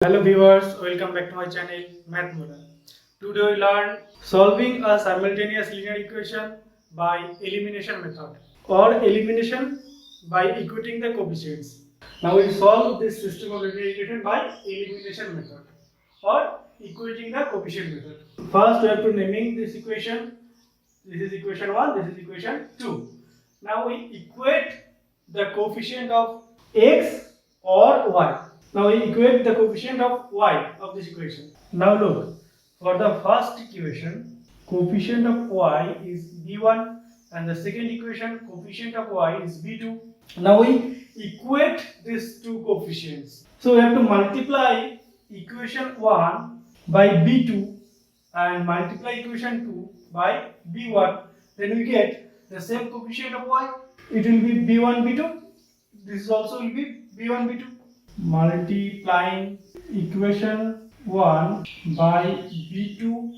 Hello viewers, welcome back to my channel Math Model. Today we learn solving a simultaneous linear equation by elimination method or elimination by equating the coefficients. Now we solve this system of linear equation by elimination method or equating the coefficient method. First we have to naming this equation. This is equation 1, this is equation 2. Now we equate the coefficient of x or y. Now we equate the coefficient of y of this equation. Now look, for the first equation, coefficient of y is b1 and the second equation, coefficient of y is b2. Now we equate these two coefficients. So we have to multiply equation 1 by b2 and multiply equation 2 by b1. Then we get the same coefficient of y. It will be b1 b2. This also will be b1 b2. Multiplying equation 1 by b2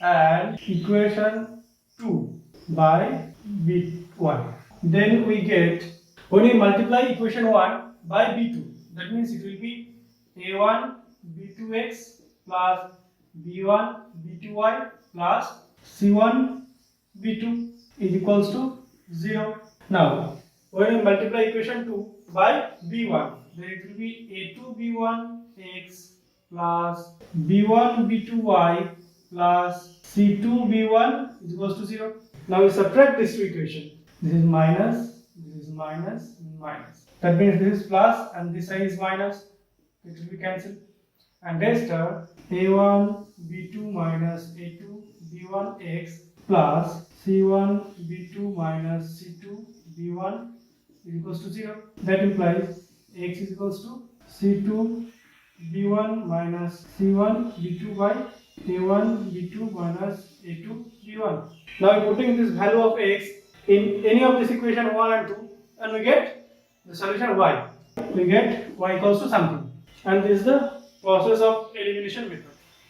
and equation 2 by b1. Then we get, when we multiply equation 1 by b2, that means it will be a1 b2x plus b1 b2y plus c1 b2 is equals to 0. Now, when we multiply equation 2 by b1, then it will be a2 b1x plus b1 b2y plus c2 b1 is equals to 0. Now we subtract this two equation. This is minus, minus. That means this is plus and this side is minus. It will be cancelled. And rest are a1 b2 minus a2 b1x plus c1 b2 minus c2 b1 is equals to 0. That implies x is equals to c2 b1 minus c1 b2 by a1 b2 minus a2 b1. Now we're putting this value of x in any of this equation 1 and 2 and we get the solution y. We get y equals to something. And this is the process of elimination method.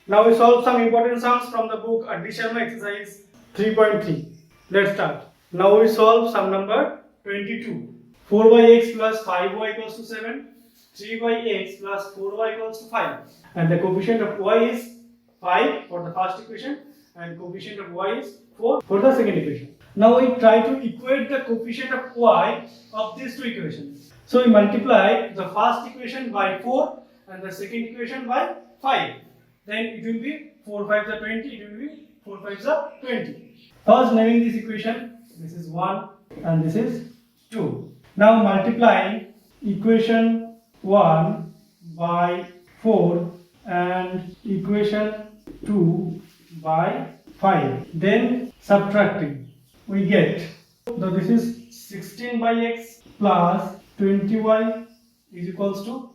Now we solve some important sums from the book Addition exercise 3.3. Let's start. Now we solve sum number 22. 4 by x plus 5y equals to 7. 3 by x plus 4y equals to 5. And the coefficient of y is 5 for the first equation and coefficient of y is 4 for the second equation. Now we try to equate the coefficient of y of these two equations. So we multiply the first equation by 4 and the second equation by 5. Then it will be 4 5s are 20, it will be 4 5s are 20. First naming this equation, this is 1 and this is 2. Now multiplying equation 1 by 4 and equation 2 by 5. Then subtracting, we get, so this is 16 by x plus 20y is equals to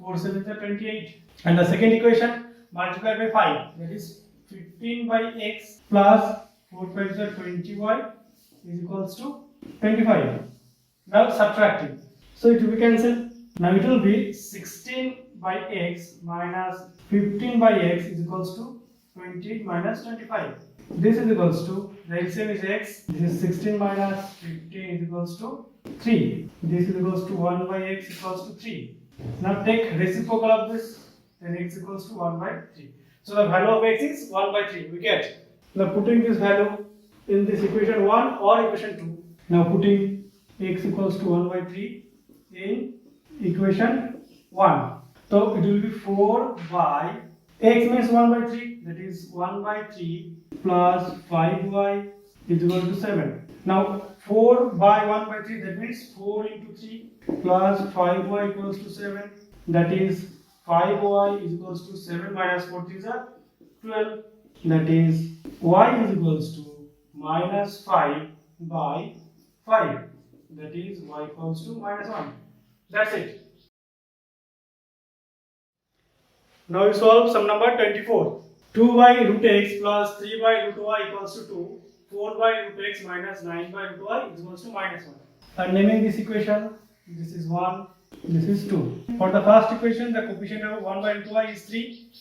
4 7s are 28. And the second equation multiplied by 5, that is 15 by x plus 4 5s are 20y is equals to 25. Now subtracting, so it will be cancelled. Now it will be 16 by x minus 15 by x is equals to 28 minus 25. This is equals to, the LCM is x, this is 16 minus 15 is equals to 3. This is equals to 1 by x equals to 3. Now take reciprocal of this, then x equals to 1 by 3. So the value of x is 1 by 3, we get. Now putting this value in this equation 1 or equation 2. Now putting x equals to 1 by 3 in equation 1. So it will be 4 by, x means 1 by 3, that is 1 by 3 plus 5y is equal to 7. Now 4 by 1 by 3, that means 4 into 3 plus 5y equals to 7, that is 5y is equals to 7 minus 4 3s are 12, that is y is equals to minus 5 by 5, that is y equals to minus 1. That's it. Now we solve sum number 24. 2 by root x plus 3 by root y equals to 2. 4 by root x minus 9 by root y is equals to minus 1. And naming this equation, this is 1, this is 2. For the first equation, the coefficient of 1 by root y is 3.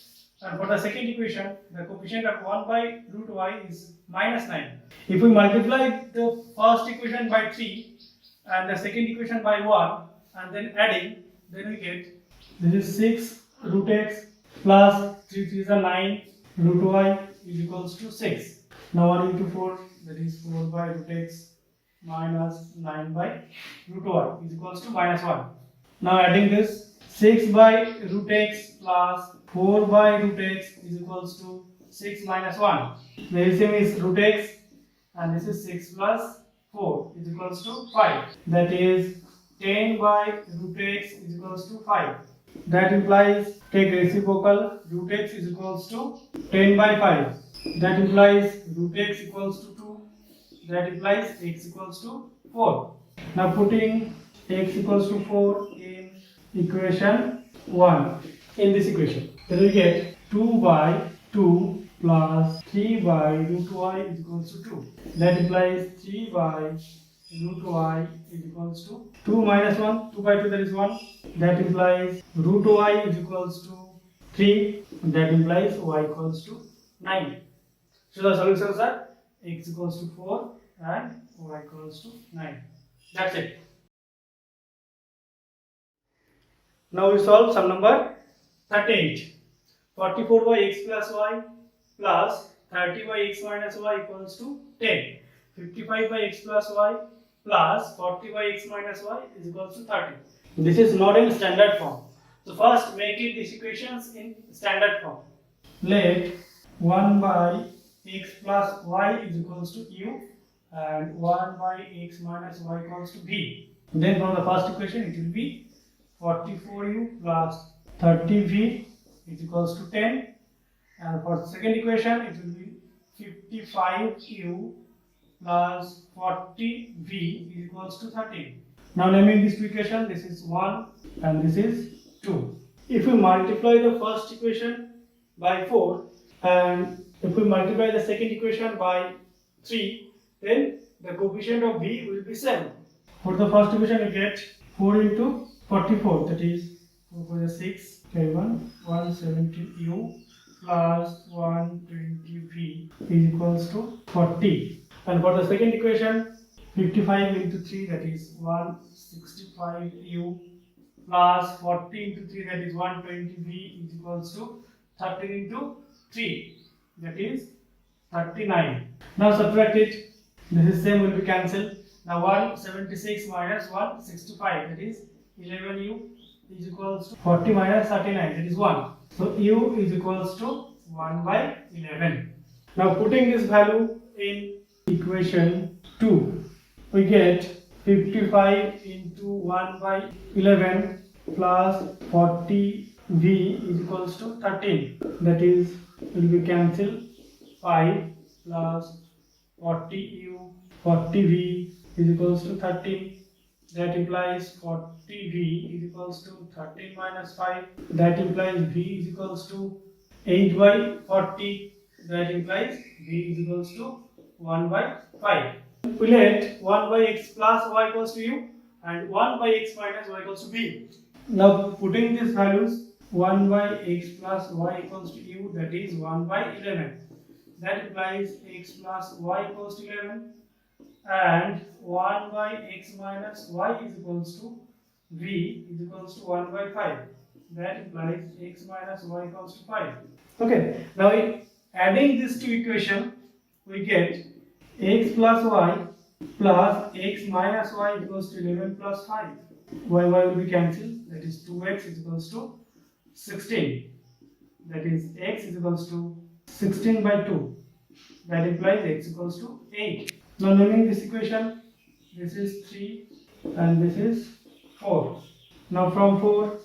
And for the second equation, the coefficient of 1 by root y is minus 9. If we multiply the first equation by 3 and the second equation by 1 and then adding, then we get, this is 6 root x plus 3 3 is a 9 root y is equals to 6. Now 1 into 4, that is 4 by root x minus 9 by root y is equals to minus 1. Now adding this, 6 by root x plus 4 by root x is equals to 6 minus 1. The LCM is root x and this is 6 plus 4 is equals to 5. That is 10 by root x is equals to 5. That implies, take reciprocal, root x is equals to 10 by 5. That implies root x equals to 2. That implies x equals to 4. Now putting x equals to 4 in equation 1, in this equation, then we get 2 by 2 plus 3 by root y is equals to 2. That implies 3 by root y is equals to 2 minus 1, 2 by 2 that is 1. That implies root y is equals to 3. That implies y equals to 9. So the solutions are x equals to 4 and y equals to 9. That's it. Now we solve sum number 38. 44 by x plus y plus 30 by x minus y equals to 10. 55 by x plus y plus 40 by x minus y is equals to 30. This is not in standard form. So first make it these equations in standard form. Let 1 by x plus y is equals to u and 1 by x minus y equals to v. Then from the first equation it will be 44u plus 30v is equals to 10, and for the second equation it will be 55u plus 40v is equals to 13. Now naming this equation, this is 1 and this is 2. If we multiply the first equation by 4 and if we multiply the second equation by 3, then the coefficient of v will be same. For the first equation we get 4 into 44, that is 4 for the 6, 170u plus 120v is equals to 40. And for the second equation, 55 into 3, that is 165u plus 40 into 3, that is 120v is equals to 13 into 3, that is 39. Now subtract it. This is same will be cancelled. Now 176 minus 165, that is 11u is equals to 40 minus 39, that is 1. So u is equals to 1 by 11. Now putting this value in equation 2, we get 55 into 1 by 11 plus 40v is equals to 13. That is, will be cancelled. 5 plus 40u, 40v is equals to 13. That implies 40v is equals to 13 minus 5. That implies v is equals to 8 by 40. That implies v is equals to 1 by 5. We let 1 by x plus y equals to u and 1 by x minus y equals to v. Now putting these values, 1 by x plus y equals to u, that is 1 by 11. That implies x plus y equals to 11 and 1 by x minus y is equals to v is equals to 1 by 5. That implies x minus y equals to 5. Okay, now adding these two equations, we get x plus y plus x minus y equals to 11 plus 5. Y will be cancelled, that is 2x is equals to 16. That is x is equals to 16 by 2. That implies x equals to 8. Now naming this equation, this is 3 and this is 4. Now from 4,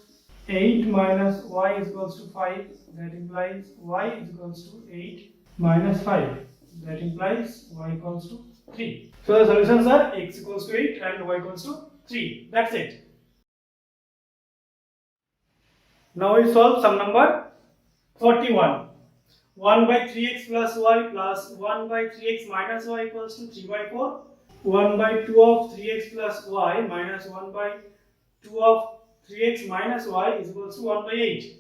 8 minus y is equals to 5. That implies y is equals to 8 minus 5. That implies y equals to 3. So the solutions are x equals to 8 and y equals to 3. That's it. Now we solve sum number 41. 1 by 3x plus y plus 1 by 3x minus y equals to 3 by 4. 1 by 2 of 3x plus y minus 1 by 2 of 3x minus y is equals to 1 by 8.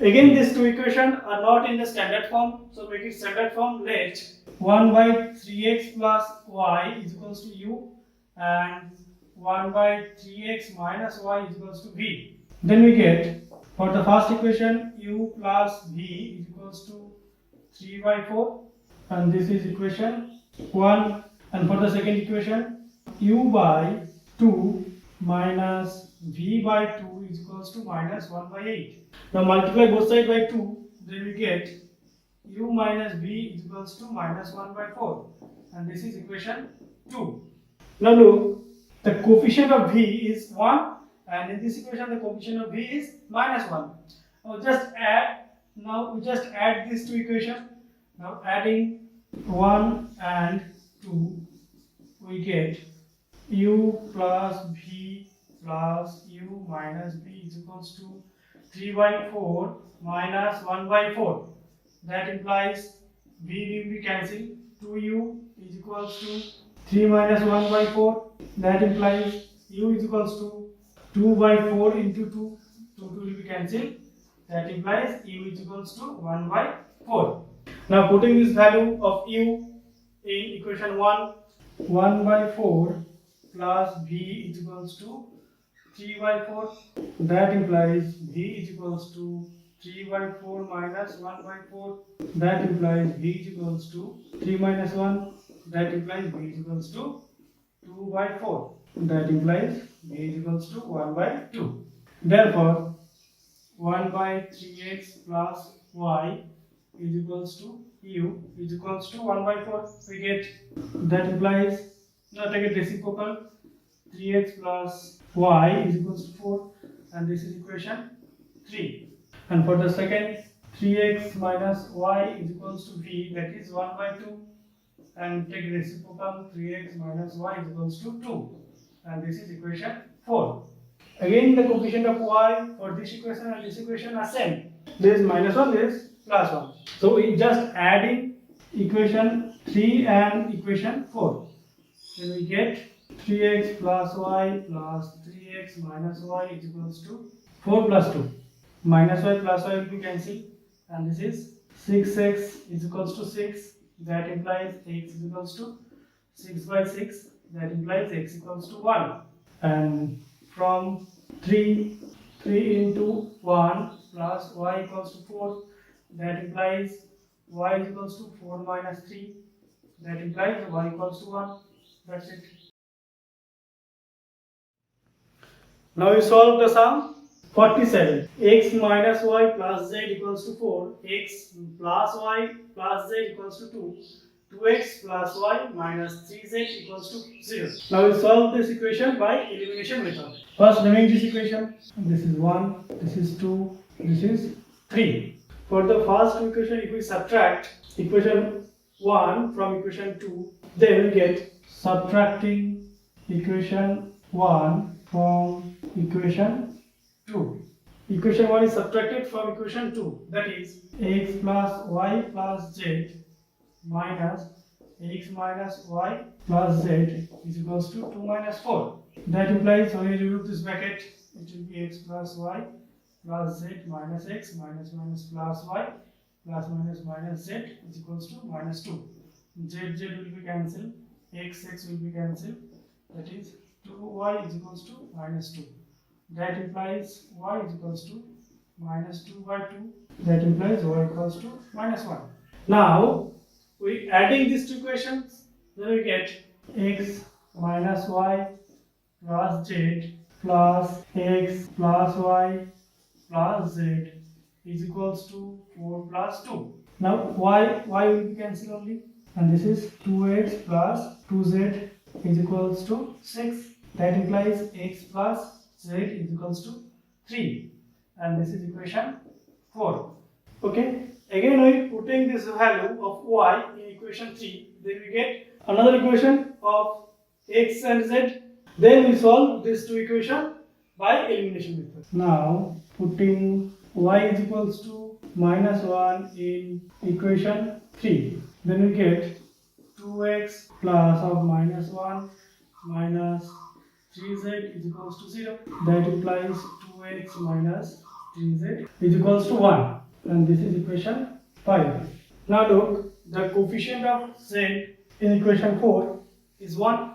Again, these two equations are not in the standard form, so make it standard form. Let 1 by 3x plus y is equals to u and 1 by 3x minus y is equals to v. Then we get For the first equation, u plus v is equals to 3 by 4, and this is equation 1. And for the second equation, u by 2 minus v by 2 is equals to minus 1 by 8. Now multiply both sides by 2, then we get u minus v is equals to minus 1 by 4, and this is equation 2. Now look, the coefficient of v is 1, and in this equation the coefficient of v is minus 1. Now we just add these two equations. Now adding 1 and 2, we get u plus v plus u minus v is equals to 3 by 4 minus 1 by 4. That implies v will be cancelled. 2u is equals to 3 minus 1 by 4. That implies u is equals to 2 by 4 into 2. 2 will be cancelled. That implies u is equals to 1 by 4. Now putting this value of u in equation 1, 1 by 4 plus v is equals to 3 by 4. That implies v is equals to 3 by 4 minus 1 by 4. That implies v is equals to 3 minus 1. That implies v is equals to 2 by 4. That implies v is equals to 1 by 2. Therefore, 1 by 3x plus y is equals to u is equals to 1 by 4. We get, that implies, now take a reciprocal, 3x plus y is equals to 4, and this is equation 3. And for the second, 3x minus y is equals to v, that is 1 by 2, and take reciprocal, 3x minus y is equals to 2, and this is equation 4. Again, the coefficient of y for this equation and this equation are same. This is minus 1, this is plus 1. So we just adding equation 3 and equation 4. Then we get 3x plus y plus 3x minus y is equals to 4 plus 2. Minus y plus y will be cancelled, and this is 6x is equals to 6. That implies x is equals to 6 by 6. That implies x equals to 1. And from 3 into 1 plus y equals to 4. That implies y is equals to 4 minus 3. That implies y equals to 1. That's it. Now we solve the sum. 47. X minus y plus z equals to 4. X plus y plus z equals to 2. 2x plus y minus 3z equals to 0. Now we solve this equation by elimination method. First, naming this equation. This is 1, this is 2, this is 3. For the first equation, if we subtract equation 1 from equation 2, then we get subtracting equation 1 from equation 2. Equation 1 is subtracted from equation 2. That is x plus y plus z minus x minus y plus z is equals to 2 minus 4. That implies when you remove this bracket, it will be x plus y plus z minus x minus minus plus y plus minus minus z is equals to minus 2. Z will be cancelled, x will be cancelled, that is 2y is equals to minus 2. That implies y is equals to minus 2 by 2. That implies y equals to minus 1. Now, we adding these two equations, then we get x minus y plus z plus x plus y plus z is equals to 4 plus 2. Now y will be cancelled only, and this is 2x plus 2z is equals to 6. That implies x plus z is equals to 3, and this is equation 4. Okay, again we putting this value of y in equation 3, then we get another equation of x and z. Then we solve these two equations by elimination method. Now putting y is equals to minus 1 in equation 3, then we get 2x plus of minus 1 minus 3z is equals to 0. That implies 2x minus 3z is equals to 1, and this is equation 5. Now look, the coefficient of z in equation 4 is 1,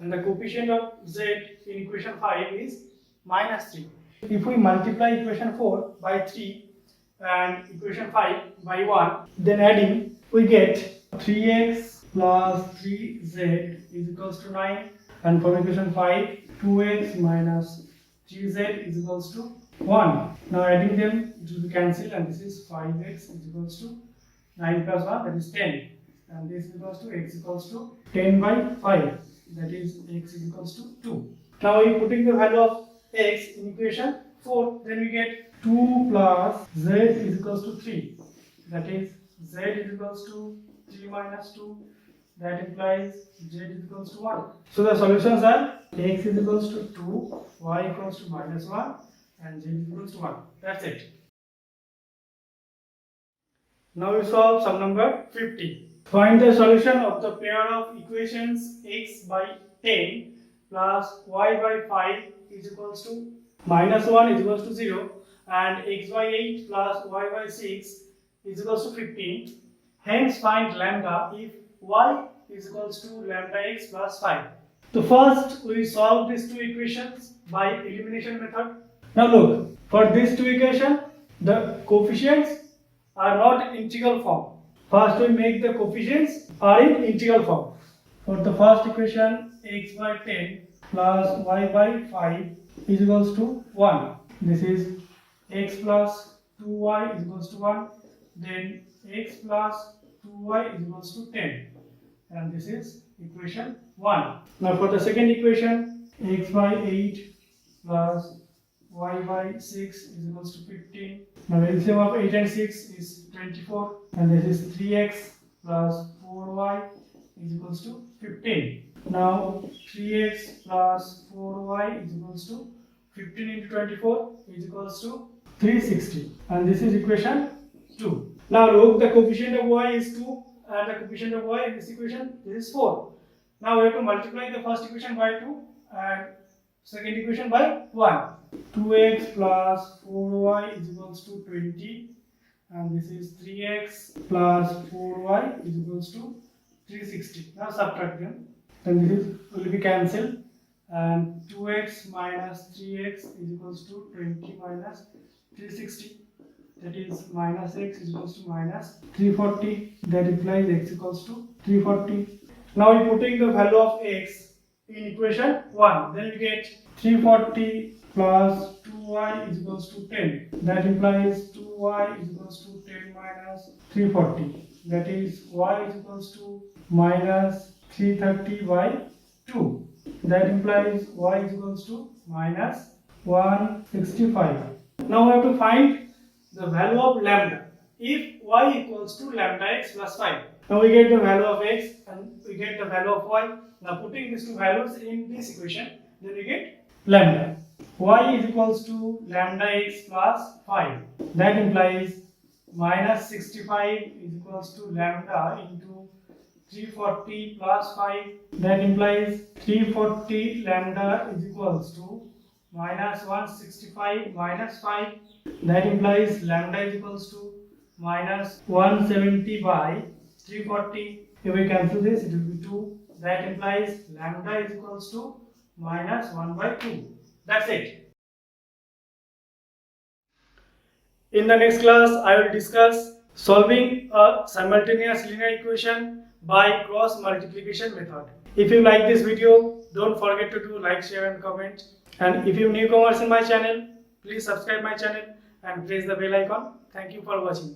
and the coefficient of z in equation 5 is minus 3. if we multiply equation 4 by 3 and equation 5 by 1, then adding we get 3x plus 3z is equals to 9, and from equation 5 2x minus 3z is equals to 1. Now adding them, it will be cancelled, and this is 5x is equals to 9 plus 1, that is 10, and this is equals to x equals to 10 by 5, that is x is equals to 2. Now we putting the value of x in equation 4, then we get 2 plus z is equals to 3, that is z is equals to 3 minus 2, that implies z is equals to 1. So the solutions are x is equals to 2, y equals to minus 1, and z is equals to 1. That's it. Now we solve sum number 50. Find the solution of the pair of equations x by 10 plus y by 5 is equals to minus 1 is equals to 0, and x by 8 plus y by 6 is equals to 15. Hence find lambda if y is equals to lambda x plus 5. So first we solve these two equations by elimination method. Now look, for these two equations the coefficients are not in integral form. First we make the coefficients are in integral form. For the first equation, x by 10 plus y by 5 is equals to 1. This is x plus 2y is equals to 1. Then x plus 2y is equals to 10. And this is equation 1. Now for the second equation, x by 8 plus y by 6 is equals to 15. Now LCM of 8 and 6 is 24, and this is 3x plus 4y is equals to 15. Now 3x plus 4y is equals to 15 into 24 is equals to 360, and this is equation 2. Now look, the coefficient of y is 2 and the coefficient of y in this equation is 4. Now we have to multiply the first equation by 2 and second equation by 1. 2x plus 4y is equals to 20, and this is 3x plus 4y is equals to 360. Now subtract them, then this will be cancelled, and 2x minus 3x is equals to 20 minus 360, that is minus x is equals to minus 340, that implies x equals to 340. Now we putting the value of x in equation 1, then we get 340 plus 2y is equals to 10, that implies 2y is equals to 10 minus 340, that is y is equals to minus 330 by 2, that implies y is equals to minus 165. Now we have to find the value of lambda if y equals to lambda x plus 5. Now we get the value of x and we get the value of y. Now putting these two values in this equation, then we get lambda. Y is equals to lambda x plus 5. That implies minus 65 is equals to lambda into 340 plus 5. That implies 340 lambda is equals to minus 165 minus 5. That implies lambda is equals to minus 170 by 340. If we cancel this, it will be 2. That implies lambda is equals to minus 1 by 2. That's it. In the next class, I will discuss solving a simultaneous linear equation by cross multiplication method. If you like this video, don't forget to do like, share and comment. And if you newcomers in my channel, please subscribe my channel and press the bell icon. Thank you for watching.